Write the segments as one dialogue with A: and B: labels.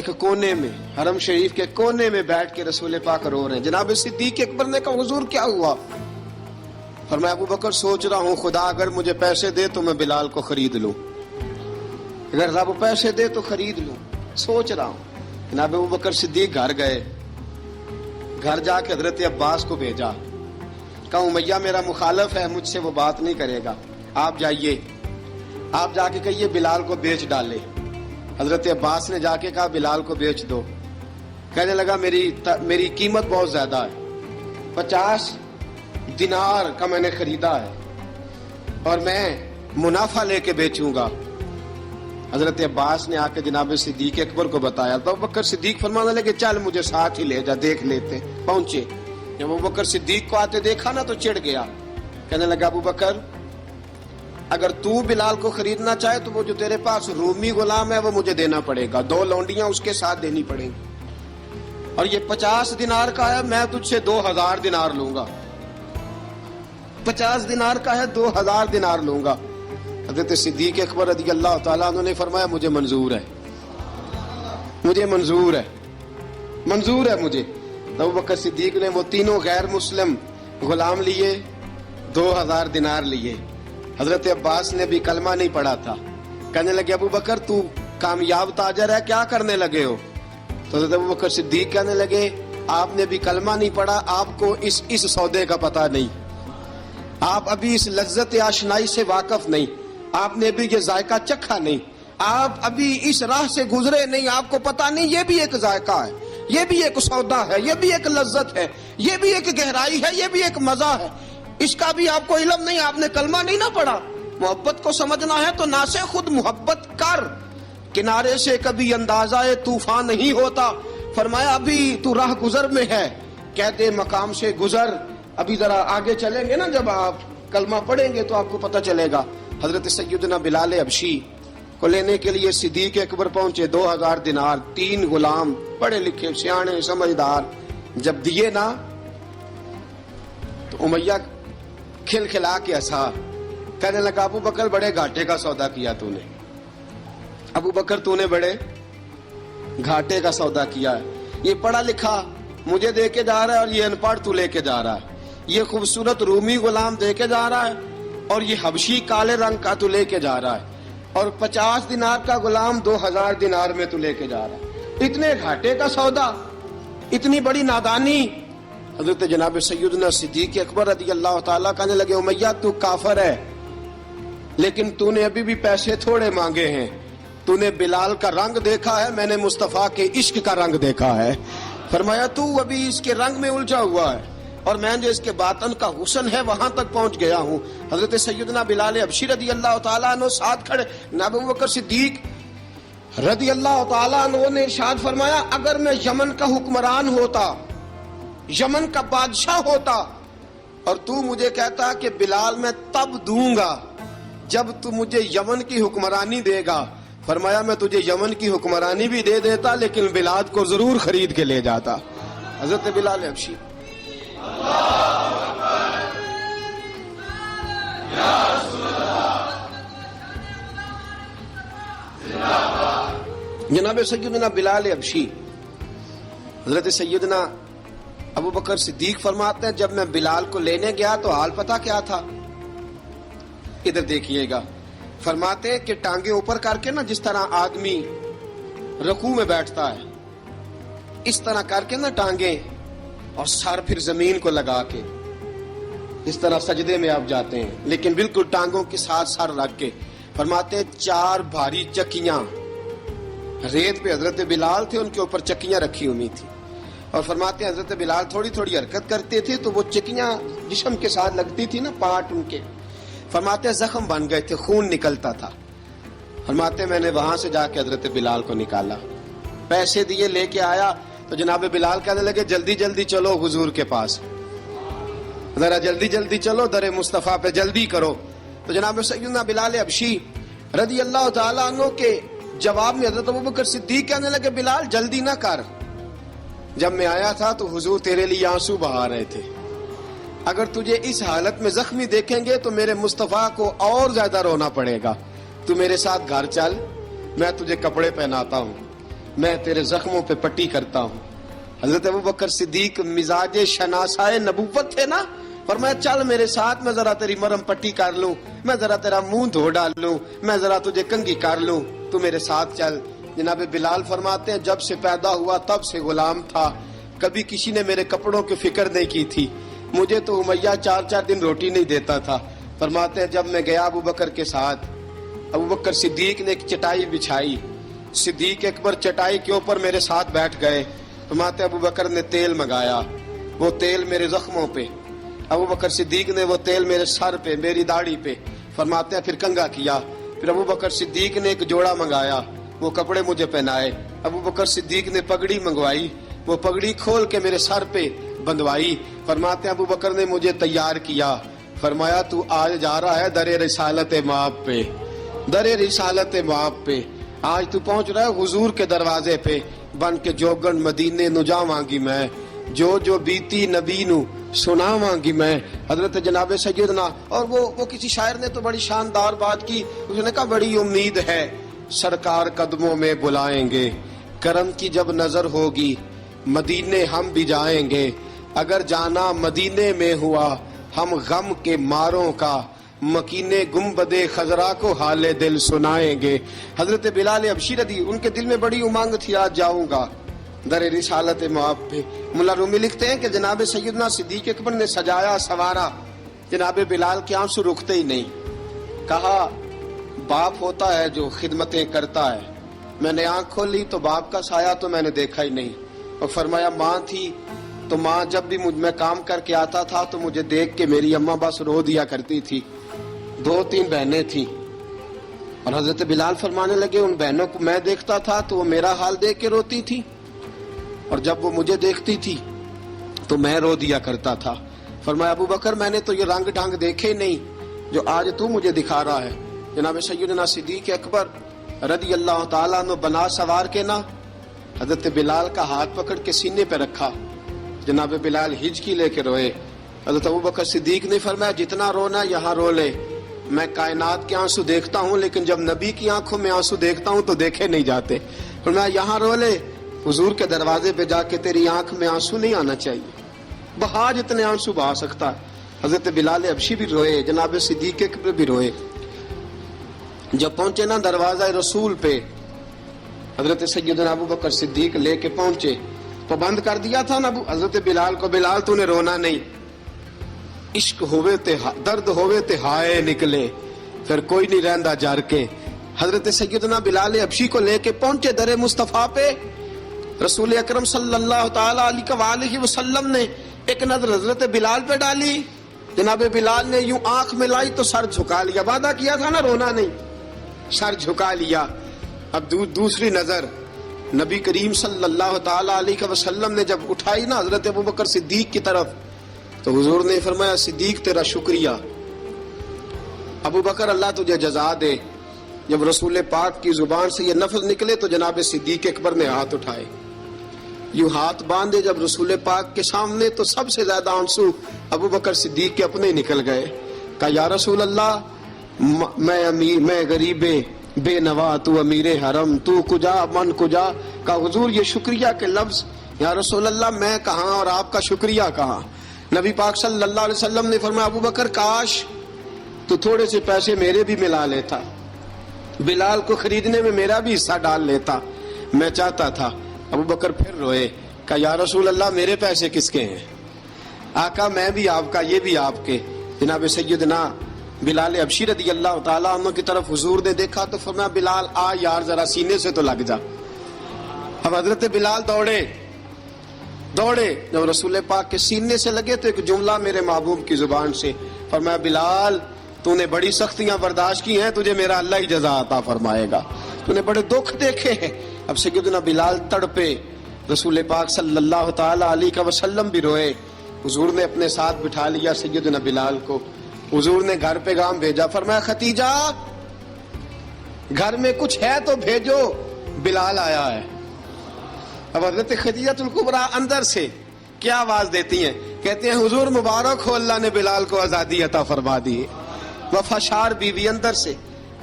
A: ایک کونے میں، حرم شریف کے کونے میں بیٹھ کے رسول پاک رو رہے ہیں. جناب صدیق اکبر نے کہا حضور کیا ہوا؟ فرمایا ابو بکر سوچ رہا ہوں خدا اگر مجھے پیسے دے تو میں بلال کو خرید لوں، اگر رب پیسے دے تو خرید لوں، سوچ رہا ہوں. جناب ابو بکر صدیق گھر گئے، گھر جا کے حضرت عباس کو بھیجا، کہا امیہ میرا مخالف ہے، مجھ سے وہ بات نہیں کرے گا، آپ جائیے، آپ جا کے کہیے بلال کو بیچ ڈالے. حضرت عباس نے جا کے کہا بلال کو بیچ دو. کہنے لگا میری قیمت بہت زیادہ ہے، 50 دینار کا میں نے خریدا ہے اور میں منافع لے کے بیچوں گا. حضرت عباس نے آ کے جناب صدیق اکبر کو بتایا تو ابو بکر صدیق فرمانے لگے چل مجھے ساتھ ہی لے جا دیکھ لیتے. پہنچے، جب ابو بکر صدیق کو آتے دیکھا نا تو چڑ گیا. کہنے لگا ابو بکر اگر تو بلال کو خریدنا چاہے تو وہ جو تیرے پاس رومی غلام ہے وہ مجھے دینا پڑے گا، 2 لونڈیاں اس کے ساتھ دینی پڑیں گی، اور یہ 50 دینار کا ہے، میں تجھ سے 2000 دینار لوں گا. 50 دینار کا ہے، 2000 دینار لوں گا. حضرت صدیق اکبر رضی اللہ تعالیٰ عنہ نے فرمایا مجھے منظور ہے، مجھے منظور ہے، منظور ہے مجھے. ابو بکر صدیق نے وہ تینوں غیر مسلم غلام لیے، 2000 دینار لیے. حضرت عباس نے بھی کلمہ نہیں پڑھا تھا. کہنے لگے ابو بکر تو کامیاب تاجر ہے، کیا کرنے لگے ہو؟ تو حضرت ابو بکر صدیق کہنے لگے آپ نے بھی کلمہ نہیں پڑھا، آپ کو اس سودے کا پتہ نہیں، آپ ابھی اس لذت آشنائی سے واقف نہیں، آپ نے بھی یہ ذائقہ چکھا نہیں، آپ ابھی اس راہ سے گزرے نہیں، آپ کو پتہ نہیں یہ بھی ایک ذائقہ ہے، یہ بھی ایک سودا ہے، یہ بھی ایک لذت ہے، یہ بھی ایک گہرائی ہے، یہ بھی ایک مزہ ہے، اس کا بھی آپ کو علم نہیں، آپ نے کلمہ نہیں نہ پڑھا. محبت کو سمجھنا ہے تو نہ سے خود محبت کر، کنارے سے کبھی اندازہ طوفان نہیں ہوتا. فرمایا ابھی تو راہ گزر میں ہے، کہتے مقام سے گزر. ابھی ذرا آگے چلیں گے نا، جب آپ کلمہ پڑھیں گے تو آپ کو پتہ چلے گا. حضرت سیدنا بلال حبشی کو لینے کے لیے صدیق اکبر پہنچے، 2000 دینار، 3 غلام پڑھے لکھے سیانے سمجھدار. جب دیے نا تو امیہ کھل کھلا کے ہنسا، کہنے لگا ابو بکر بڑے گھاٹے کا سودا کیا تو نے، ابو بکر تو نے بڑے گھاٹے کا سودا کیا ہے. یہ پڑھا لکھا مجھے دے کے جا رہا ہے اور یہ ان پڑھ تو لے کے جا رہا ہے، یہ خوبصورت رومی غلام دے کے جا رہا ہے اور یہ حبشی کالے رنگ کا تو لے کے جا رہا ہے، اور 50 دینار کا غلام 2000 دینار میں تو لے کے جا رہا ہے. اتنے گھاٹے کا سودا، اتنی بڑی نادانی. حضرت جناب سیدنا صدیق اکبر رضی اللہ تعالیٰ کہنے لگے امیہ تو کافر ہے، لیکن تو نے ابھی بھی پیسے تھوڑے مانگے ہیں، تو نے بلال کا رنگ دیکھا ہے، میں نے مصطفیٰ کے عشق کا رنگ دیکھا ہے. فرمایا تو ابھی اس کے رنگ میں الجھا ہوا ہے اور میں جو اس کے باطن کا حسن ہے وہاں تک پہنچ گیا ہوں. حضرت سیدنا بلال حبشی رضی اللہ تعالیٰ عنہ ساتھ کھڑے. ابو بکر صدیق رضی اللہ تعالیٰ عنہ نے ارشاد فرمایا اگر میں یمن کا حکمران ہوتا، یمن کا بادشاہ ہوتا، اور تو مجھے کہتا کہ بلال میں تب دوں گا جب تو مجھے یمن کی حکمرانی دے گا، فرمایا میں تجھے یمن کی حکمرانی بھی دے دیتا لیکن بلال کو ضرور خرید کے لے جاتا. حضرت بلال حبشی جناب سیدنا بلال حبشی حضرت سیدنا ابو بکر صدیق فرماتے ہیں جب میں بلال کو لینے گیا تو حال پتہ کیا تھا؟ ادھر دیکھیے گا. فرماتے ہیں کہ ٹانگیں اوپر کر کے نا، جس طرح آدمی رکوع میں بیٹھتا ہے اس طرح کر کے نا ٹانگیں، اور سر پھر زمین کو لگا کے اس طرح سجدے میں آپ جاتے ہیں، لیکن بالکل ٹانگوں کے ساتھ سر رکھ کے. فرماتے ہیں 4 بھاری چکیاں ریت پہ حضرت بلال تھے، ان کے اوپر چکیاں رکھی ہوئی تھی، اور فرماتے ہیں حضرت بلال تھوڑی تھوڑی حرکت کرتے تھے تو وہ چکیاں جسم کے ساتھ لگتی تھی نا، پارٹ ان کے. فرماتے ہیں زخم بن گئے تھے، خون نکلتا تھا. فرماتے ہیں میں نے وہاں سے جا کے حضرت بلال کو نکالا، پیسے دیے، لے کے آیا تو جناب بلال کہنے لگے جلدی جلدی چلو حضور کے پاس، ذرا جلدی جلدی چلو، در مصطفیٰ پہ جلدی کرو. تو جناب سیدنا بلال حبشی رضی اللہ تعالیٰ عنہ کے جواب میں حضرت ابوبکر صدیق کہنے لگے بلال جلدی نہ کر، جب میں آیا تھا تو حضور تیرے لیے آنسو بہا رہے تھے، اگر تجھے اس حالت میں زخمی دیکھیں گے تو میرے مصطفیٰ کو اور زیادہ رونا پڑے گا. تو میرے ساتھ گھر چل، میں تجھے کپڑے پہناتا ہوں، میں تیرے زخموں پہ پٹی کرتا ہوں. حضرت ابوبکر صدیق مزاج شناسائے نبوت تھے نا. فرمایا چل میرے ساتھ, میں ذرا تیری مرم پٹی کر لوں, میں ذرا تیرا منہ دھو ڈال لوں, میں ذرا تجھے کنگھی کر لوں, تو میرے ساتھ چل. جناب بلال فرماتے ہیں جب سے پیدا ہوا تب سے غلام تھا, کبھی کسی نے میرے کپڑوں کی فکر نہیں کی تھی. مجھے تو امیہ 4 دن روٹی نہیں دیتا تھا. فرماتے ہیں جب میں گیا ابوبکر کے ساتھ, ابوبکر صدیق نے ایک چٹائی بچھائی, صدیق اکبر چٹائی کے اوپر میرے ساتھ بیٹھ گئے. فرماتے ابوبکر نے تیل منگایا, وہ تیل میرے زخموں پہ, ابوبکر صدیق نے وہ تیل میرے سر پہ, میری داڑھی پہ. فرماتے ہیں پھر کنگھا کیا. پھر ابوبکر صدیق نے ایک جوڑا منگایا, وہ کپڑے مجھے پہنائے. ابوبکر صدیق نے پگڑی منگوائی, وہ پگڑی کھول کے میرے سر پہ بندھوائی. فرماتے ہیں ابوبکر نے مجھے تیار کیا. فرمایا تو آج جا رہا ہے در رسالت مآب پہ, در رسالت مآب پہ. آج تو پہنچ رہا ہے حضور کے دروازے پہ. بن کے جوگن مدینے نو جاواں گی میں, جو بیتی نبی نو سناواں گی میں. حضرت جناب سیدنا, اور وہ کسی شاعر نے تو بڑی شاندار بات کی, اس نے کہا بڑی امید ہے سرکار قدموں میں بلائیں گے, کرم کی جب نظر ہوگی مدینے ہم بھی جائیں گے. اگر جانا مدینے میں ہوا ہم غم کے ماروں کا, مکینے گنبد خضرا کو حال دل سنائیں گے. حضرت بلال حبشی رضی, ان کے دل میں بڑی امنگ تھی آج جاؤں گا در رسالت مآب پہ. ملا رومی لکھتے ہیں کہ جناب سیدنا صدیق اکبر نے سجایا سوارا, جناب بلال کے آنسو رکتے ہی نہیں. کہا باپ ہوتا ہے جو خدمتیں کرتا ہے. میں نے آنکھ کھولی تو باپ کا سایہ تو میں نے دیکھا ہی نہیں. اور فرمایا ماں تھی تو ماں جب بھی میں کام کر کے آتا تھا تو مجھے دیکھ کے میری اماں بس رو دیا کرتی تھی. 2-3 بہنیں تھیں, اور حضرت بلال فرمانے لگے ان بہنوں کو میں دیکھتا تھا تو وہ میرا حال دیکھ کے روتی تھی, اور جب وہ مجھے دیکھتی تھی تو میں رو دیا کرتا تھا. فرمایا ابوبکر میں نے تو یہ رنگ ڈھنگ دیکھے نہیں جو آج تو مجھے دکھا رہا ہے. جناب سیدنا صدیق اکبر رضی اللہ تعالیٰ عنہ بنا سوار کے نا حضرت بلال کا ہاتھ پکڑ کے سینے پہ رکھا. جناب بلال ہچکی لے کے روئے. حضرت ابوبکر صدیق نے فرمایا جتنا رونا یہاں رو لے, میں کائنات کے آنسو دیکھتا ہوں لیکن جب نبی کی آنکھوں میں آنسو دیکھتا ہوں تو دیکھے نہیں جاتے. فرمایا یہاں رو لے, حضور کے دروازے پہ جا کے تیری آنکھ میں آنسو نہیں آنا چاہیے, بہا جتنے آنسو بہا سکتا ہے. حضرت بلال حبشی بھی روئے, جناب صدیق اکبر بھی روئے. جب پہنچے نا دروازہ رسول پہ, حضرت سیدنا ابوبکر صدیق لے کے پہنچے, پابند کر دیا تھا نا حضرت بلال کو, بلال تو نے رونا نہیں, عشق ہوئے تے درد ہوئے تے ہائے نکلے, پھر کوئی نہیں رہندا جر کے. حضرت سیدنا بلال حبشی کو لے کے پہنچے در مصطفیٰ پہ. رسول اکرم صلی اللہ تعالی علیہ وسلم نے ایک نظر حضرت بلال پہ ڈالی. جناب بلال نے یوں آنکھ میں لائی تو سر جھکا لیا, وعدہ کیا تھا نا رونا نہیں, سر جھکا لیا. اب دوسری نظر نبی کریم صلی اللہ تعالی علیہ وسلم نے جب اٹھائی نا حضرت ابوبکر صدیق کی طرف, تو حضور نے فرمایا صدیق تیرا شکریہ, ابوبکر اللہ تجھے جزا دے. جب رسول پاک کی زبان سے یہ لفظ نکلے تو جناب صدیق اکبر نے ہاتھ اٹھائے, یوں ہاتھ باندھے جب رسول پاک کے سامنے, تو سب سے زیادہ آنسو ابوبکر صدیق کے اپنے نکل گئے. کہا یا رسول اللہ میں غریب بے نوا, تو امیر حرم, تو کجا من کجا. کہا حضور یہ شکریہ کے لفظ, یا رسول اللہ میں کہاں اور آپ کا شکریہ کہاں. نبی پاک صلی اللہ علیہ وسلم نے فرمایا ابوبکر کاش تو تھوڑے سے پیسے میرے بھی ملا لیتا, بلال کو خریدنے میں میرا بھی حصہ ڈال لیتا, میں چاہتا تھا. ابوبکر پھر روئے. کہا یا رسول اللہ میرے پیسے کس کے ہیں. آقا میں بھی آپ کا, یہ بھی آپ کے. جناب سیدنا بلال حبشی رضی اللہ تعالیٰ عنہ کی طرف حضور نے دیکھا تو فرمایا بلال آ یار ذرا سینے سے تو لگ جا. اب حضرت بلال دوڑے, جب رسول پاک کے سینے سے لگے تو ایک جملہ میرے محبوب کی زبان سے, فرمایا بلال تو نے بڑی سختیاں برداشت کی ہیں, تجھے میرا اللہ ہی جزا عطا فرمائے گا, تو نے بڑے دکھ دیکھے ہیں. اب سیدنا بلال تڑپے, رسول پاک صلی اللہ تعالی علیہ وسلم بھی روئے. حضور نے اپنے ساتھ بٹھا لیا سیدنا بلال کو. حضور نے گھر پیغام بھیجا, فرمایا ختیجہ گھر میں کچھ ہے تو بھیجو, بلال آیا ہے. اب حضرت خدیجہ الکبریٰ اندر سے کیا آواز دیتی ہیں, کہتے ہیں حضور مبارک ہو, اللہ نے بلال کو آزادی عطا فرما دی. وفاشار بیوی اندر سے.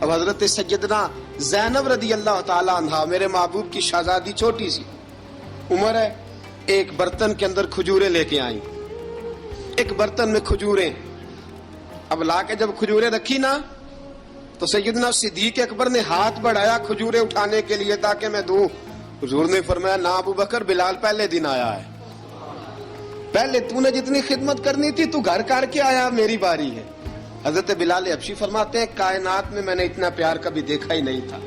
A: اب حضرت سیدنا زینب رضی اللہ تعالی عنہا میرے محبوب کی شہزادی چھوٹی سی عمر ہے، ایک برتن کے اندر کھجوریں لے کے آئیں، ایک برتن میں کھجوریں، اب لا کے جب کھجوریں رکھی نا تو سیدنا صدیق اکبر نے ہاتھ بڑھایا کھجوریں اٹھانے کے لیے تاکہ میں دوں. حضور نے فرمایا نہ ابو بکر، بلال پہلے دن آیا ہے، پہلے تو نے جتنی خدمت کرنی تھی تو گھر کر کے آیا، میری باری ہے. حضرت بلال حبشی فرماتے ہیں کائنات میں نے اتنا پیار کبھی دیکھا ہی نہیں تھا.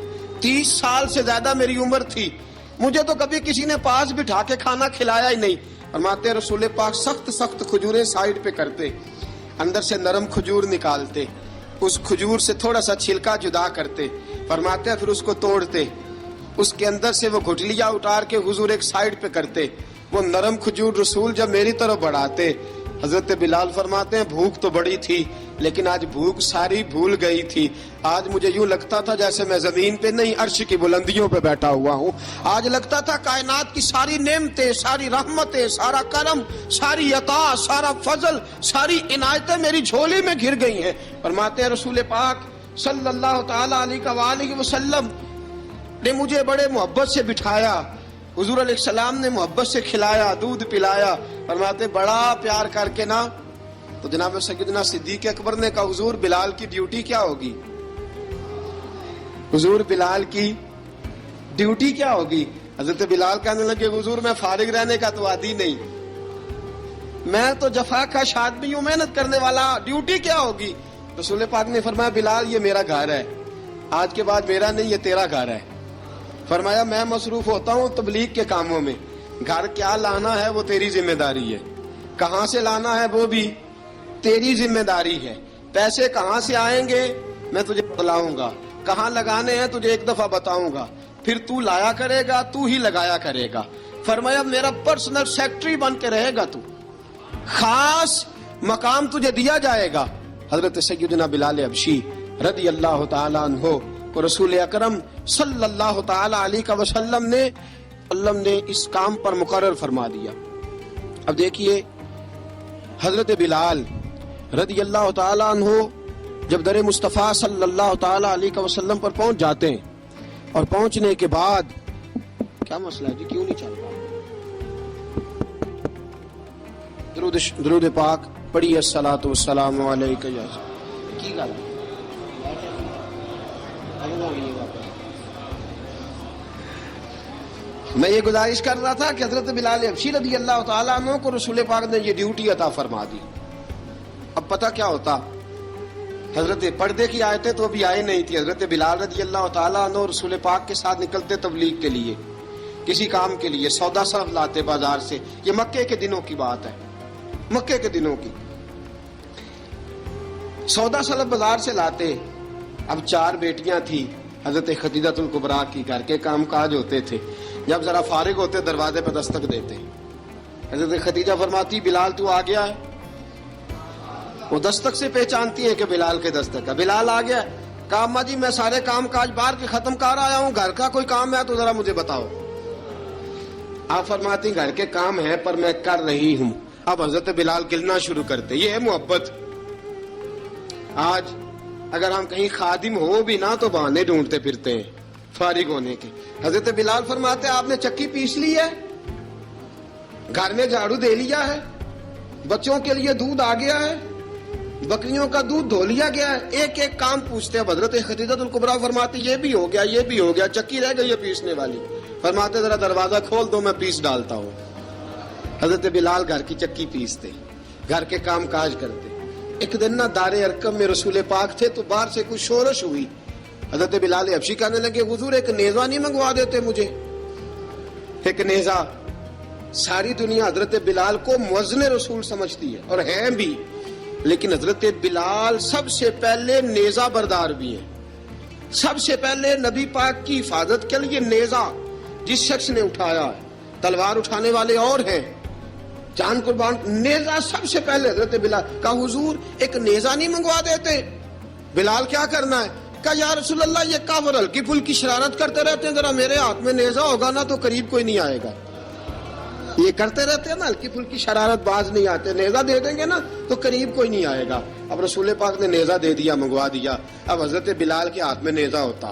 A: 30 سال سے زیادہ میری عمر تھی، مجھے تو کبھی کسی نے پاس بٹھا کے کھانا کھلایا ہی نہیں. فرماتے ہیں رسول پاک سخت سخت کھجوریں سائیڈ پہ کرتے، اندر سے نرم کھجور نکالتے، اس کھجور سے تھوڑا سا چھلکا جدا کرتے، فرماتے ہیں پھر اس کو توڑتے، اس کے اندر سے وہ گھٹلیاں اتار کے حضور ایک سائیڈ پہ کرتے. وہ نرم کھجور رسول جب میری طرف بڑھاتے، حضرت بلال فرماتے ہیں بھوک تو بڑی تھی لیکن آج بھوک ساری بھول گئی تھی. آج مجھے یوں لگتا تھا جیسے میں زمین پہ نہیں عرش کی بلندیوں پہ بیٹھا ہوا ہوں. آج لگتا تھا کائنات کی ساری نعمتیں، ساری رحمتیں، سارا کرم، ساری عطا، سارا فضل، ساری عنایتیں میری جھولی میں گر گئی ہیں. فرماتے ہیں رسول پاک صلی اللہ تعالی علیہ وآلہ وسلم نے مجھے بڑے محبت سے بٹھایا، حضور علیہ السلام نے محبت سے کھلایا، دودھ پلایا. فرماتے بڑا پیار کر کے نا تو جناب سیدنا صدیق اکبر نے کہا حضور بلال کی ڈیوٹی کیا ہوگی، حضور بلال کی ڈیوٹی کیا ہوگی. حضرت بلال کہنے لگے حضور میں فارغ رہنے کا تو عادی نہیں، میں تو جفا کا آدمی ہوں، محنت کرنے والا، ڈیوٹی کیا ہوگی. رسول پاک نے فرمایا بلال یہ میرا گھر ہے، آج کے بعد میرا نہیں یہ تیرا گھر ہے. فرمایا میں مصروف ہوتا ہوں تبلیغ کے کاموں میں، گھر کیا لانا ہے وہ تیری ذمہ داری ہے، کہاں سے لانا ہے وہ بھی تیری ذمہ داری ہے، پیسے کہاں سے آئیں گے میں تجھے بتلاؤں گا، کہاں لگانے ہیں تجھے ایک دفعہ بتاؤں گا، پھر تو لایا کرے گا، تو ہی لگایا کرے گا. فرمایا میرا پرسنل سیکٹری بن کے رہے گا، تو خاص مقام تجھے دیا جائے گا. حضرت سیدنا بلال حبشی رضی اللہ تعالی عنہ کو رسول اکرم صلی اللہ تعالی علیہ وسلم نے اس کام پر مقرر فرما دیا. اب دیکھیے حضرت بلال رضی اللہ تعالی عنہ جب در مصطفیٰ صلی اللہ تعالی علیہ وسلم پر پہنچ جاتے ہیں اور پہنچنے کے بعد کیا مسئلہ ہے جی کیوں نہیں چل رہا؟ درود پاک پڑھیے الصلاۃ والسلام علیک یا کی گل میں یہ گزارش کر رہا تھا کہ حضرت بلال حبشی رضی اللہ تعالیٰ عنہ کو رسول پاک نے یہ ڈیوٹی عطا فرما دی. اب پتہ کیا ہوتا، حضرت پردے کی آیتیں تو ابھی آئی نہیں تھی. حضرت بلال رضی اللہ تعالیٰ عنہ رسول پاک کے ساتھ نکلتے تبلیغ کے لیے، کسی کام کے لیے، سودا صرف لاتے بازار سے. یہ مکے کے دنوں کی بات ہے، مکے کے دنوں کی. سودا صرف بازار سے لاتے. اب 4 بیٹیاں تھیں حضرت خدیجہ الکبریٰ کی، گھر کے کام کاج ہوتے تھے. جب ذرا فارغ ہوتے دروازے پہ دستک دیتے، حضرت خدیجہ فرماتی بلال تو آ گیا ہے. وہ دستک سے پہچانتی ہیں کہ بلال کے دستک ہے. بلال آ گیا. کہا اماں جی میں سارے کام کاج باہر کے ختم کر آیا ہوں، گھر کا کوئی کام ہے تو ذرا مجھے بتاؤ. آپ فرماتی گھر کے کام ہے پر میں کر رہی ہوں. اب حضرت بلال گلنا شروع کرتے. یہ ہے محبت. آج اگر ہم کہیں خادم ہو بھی نہ تو بہانے ڈھونڈتے پھرتے ہیں فارغ ہونے کے. حضرت بلال فرماتے آپ نے چکی پیس لی ہے، گھر میں جھاڑو دے لیا ہے، بچوں کے لیے دودھ آ گیا ہے، بکریوں کا دودھ دھو لیا گیا ہے. ایک ایک کام پوچھتے. اب حضرت خدیجہ الکبریٰ فرماتی یہ بھی ہو گیا، یہ بھی ہو گیا، چکی رہ گئی ہے پیسنے والی. فرماتے ذرا دروازہ کھول دو میں پیس ڈالتا ہوں. حضرت بلال گھر کی چکی پیستے، گھر کے کام کاج کرتے. ایک دن نہ دار ارقم میں رسول پاک تھے تو باہر سے کچھ شورش ہوئی. حضرت بلال حبشی کہنے لگے حضور ایک نیزہ نہیں منگوا دیتے مجھے؟ ایک نیزہ. ساری دنیا حضرت بلال کو مؤذن رسول سمجھتی ہے اور ہیں بھی، لیکن حضرت بلال سب سے پہلے نیزہ بردار بھی ہیں. سب سے پہلے نبی پاک کی حفاظت کے لیے نیزہ جس شخص نے اٹھایا ہے، تلوار اٹھانے والے اور ہیں، جان قربان. نیزہ سب سے پہلے حضرت بلال. کہا حضور ایک نیزہ نہیں منگوا دیتے؟ بلال کیا کرنا ہے؟ کہا یا رسول اللہ یہ کافر ہلکی پھلکی شرارت کرتے رہتے ہیں، ذرا میرے ہاتھ میں نیزہ ہوگا نا تو قریب کوئی نہیں آئے گا. یہ کرتے رہتے ہیں نا ہلکی پھلکی شرارت، باز نہیں آتے. نیزہ دے دیں گے نا تو قریب کوئی نہیں آئے گا. اب رسول پاک نے نیزہ دے دیا، منگوا دیا. اب حضرت بلال کے ہاتھ میں نیزہ ہوتا